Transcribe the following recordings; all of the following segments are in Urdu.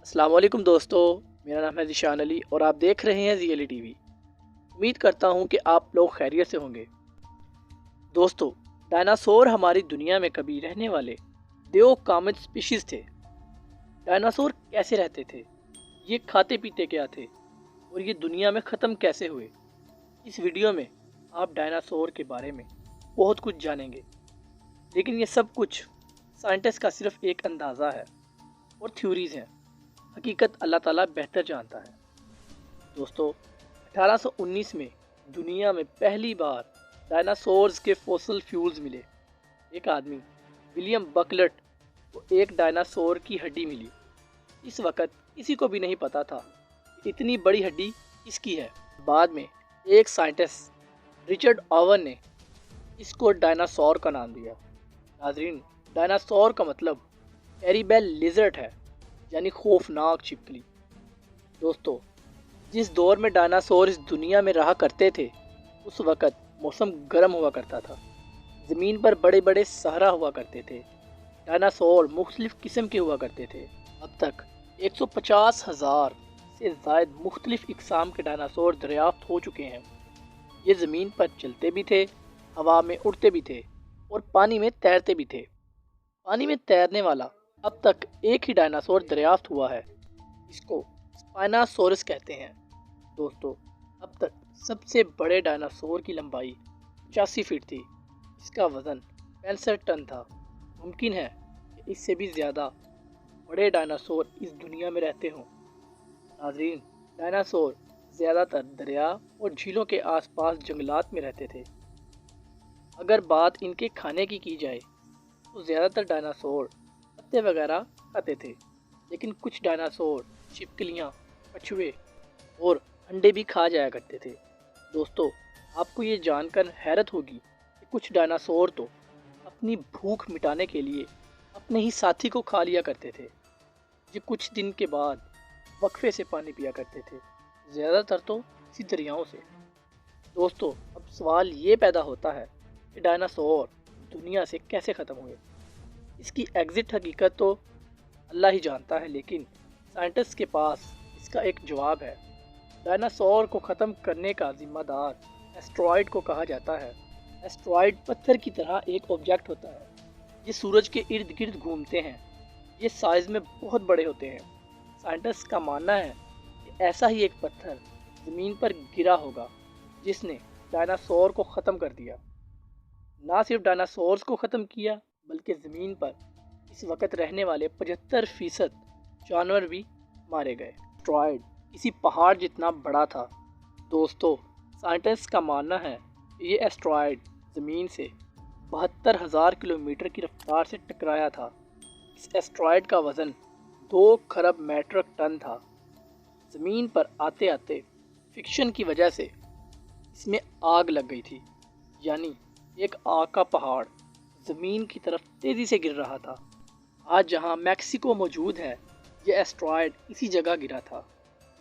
السلام علیکم دوستو، میرا نام ہے ذیشان علی اور آپ دیکھ رہے ہیں زی علی ٹی وی۔ امید کرتا ہوں کہ آپ لوگ خیریت سے ہوں گے۔ دوستو، ڈائناسور ہماری دنیا میں کبھی رہنے والے دیو کامج سپیشیز تھے۔ ڈائناسور کیسے رہتے تھے، یہ کھاتے پیتے کیا تھے اور یہ دنیا میں ختم کیسے ہوئے؟ اس ویڈیو میں آپ ڈائناسور کے بارے میں بہت کچھ جانیں گے، لیکن یہ سب کچھ سائنٹسٹ کا صرف ایک اندازہ ہے اور تھیوریز ہیں۔ حقیقت اللہ تعالیٰ بہتر جانتا ہے۔ دوستو، 1819 میں دنیا میں پہلی بار ڈائناسورز کے فوسل فیولز ملے۔ ایک آدمی ولیم بکلٹ کو ایک ڈائناسور کی ہڈی ملی۔ اس وقت کسی کو بھی نہیں پتا تھا کہ اتنی بڑی ہڈی کس کی ہے۔ بعد میں ایک سائنٹسٹ رچرڈ آون نے اس کو ڈائناسور کا نام دیا۔ ناظرین، ڈائناسور کا مطلب ٹیریبل لیزرڈ ہے، یعنی خوفناک چھپکلی۔ دوستو، جس دور میں ڈائناسور اس دنیا میں رہا کرتے تھے اس وقت موسم گرم ہوا کرتا تھا، زمین پر بڑے بڑے صحرا ہوا کرتے تھے۔ ڈائناسور مختلف قسم کے ہوا کرتے تھے۔ اب تک 150,000 سے زائد مختلف اقسام کے ڈائناسور دریافت ہو چکے ہیں۔ یہ زمین پر چلتے بھی تھے، ہوا میں اڑتے بھی تھے اور پانی میں تیرتے بھی تھے۔ پانی میں تیرنے والا اب تک ایک ہی ڈائناسور دریافت ہوا ہے، اس کو اسپائناسورس کہتے ہیں۔ دوستو، اب تک سب سے بڑے ڈائناسور کی لمبائی 85 فٹ تھی، اس کا وزن 65 ٹن تھا۔ ممکن ہے کہ اس سے بھی زیادہ بڑے ڈائناسور اس دنیا میں رہتے ہوں۔ ناظرین، ڈائناسور زیادہ تر دریا اور جھیلوں کے آس پاس جنگلات میں رہتے تھے۔ اگر بات ان کے کھانے کی جائے تو زیادہ تر ڈائناسور پتے وغیرہ کھاتے تھے، لیکن کچھ ڈائناسور چھپکلیاں، کچھوے اور انڈے بھی کھا جایا کرتے تھے۔ دوستو، آپ کو یہ جان کر حیرت ہوگی کہ کچھ ڈائناسور تو اپنی بھوک مٹانے کے لیے اپنے ہی ساتھی کو کھا لیا کرتے تھے، جو کچھ دن کے بعد وقفے سے پانی پیا کرتے تھے، زیادہ تر تو اسی دریاؤں سے۔ دوستو، اب سوال یہ پیدا ہوتا ہے کہ ڈائناسور دنیا سے کیسے ختم ہوئے؟ اس کی ایگزیکٹ حقیقت تو اللہ ہی جانتا ہے، لیکن سائنٹسٹ کے پاس اس کا ایک جواب ہے۔ ڈائناسور کو ختم کرنے کا ذمہ دار ایسٹرائڈ کو کہا جاتا ہے۔ ایسٹرائڈ پتھر کی طرح ایک آبجیکٹ ہوتا ہے، یہ سورج کے ارد گرد گھومتے ہیں۔ یہ سائز میں بہت بڑے ہوتے ہیں۔ سائنٹسٹ کا ماننا ہے کہ ایسا ہی ایک پتھر زمین پر گرا ہوگا جس نے ڈائناسور کو ختم کر دیا۔ نہ صرف ڈائناسورز کو ختم کیا بلکہ زمین پر اس وقت رہنے والے 75% جانور بھی مارے گئے۔ ایسٹرائڈ کسی پہاڑ جتنا بڑا تھا۔ دوستو، سائنٹسٹ کا ماننا ہے کہ یہ ایسٹرائڈ زمین سے 72,000 کلومیٹر کی رفتار سے ٹکرایا تھا۔ اس ایسٹرائڈ کا وزن 2 خرب میٹرک ٹن تھا۔ زمین پر آتے آتے فکشن کی وجہ سے اس میں آگ لگ گئی تھی، یعنی ایک آگ کا پہاڑ زمین کی طرف تیزی سے گر رہا تھا۔ آج جہاں میکسیکو موجود ہے، یہ ایسٹرائڈ اسی جگہ گرا تھا۔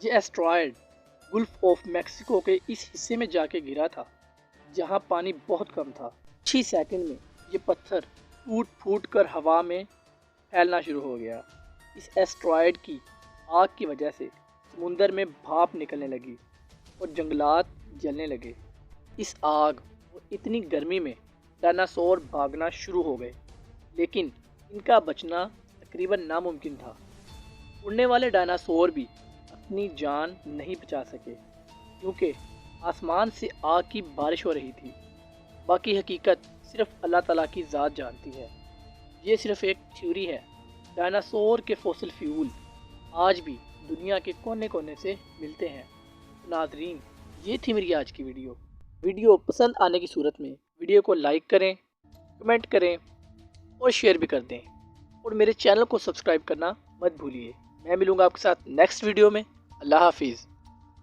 یہ ایسٹرائڈ گلف آف میکسیکو کے اس حصے میں جا کے گرا تھا جہاں پانی بہت کم تھا۔ 6 سیکنڈ میں یہ پتھر ٹوٹ پھوٹ کر ہوا میں پھیلنا شروع ہو گیا۔ اس ایسٹرائڈ کی آگ کی وجہ سے سمندر میں بھاپ نکلنے لگی اور جنگلات جلنے لگے۔ اس آگ اور اتنی گرمی میں ڈائناسور بھاگنا شروع ہو گئے، لیکن ان کا بچنا تقریباً ناممکن تھا۔ اڑنے والے ڈائناسور بھی اپنی جان نہیں بچا سکے کیونکہ آسمان سے آگ کی بارش ہو رہی تھی۔ باقی حقیقت صرف اللہ تعالیٰ کی ذات جانتی ہے۔ یہ صرف ایک تھیوری ہے۔ ڈائناسور کے فوسل فیول آج بھی دنیا کے کونے کونے سے ملتے ہیں۔ ناظرین، یہ تھی میری آج کی ویڈیو پسند آنے کی صورت میں ویڈیو کو لائک کریں، کمنٹ کریں اور شیئر بھی کر دیں، اور میرے چینل کو سبسکرائب کرنا مت بھولیے۔ میں ملوں گا آپ کے ساتھ نیکسٹ ویڈیو میں۔ اللہ حافظ۔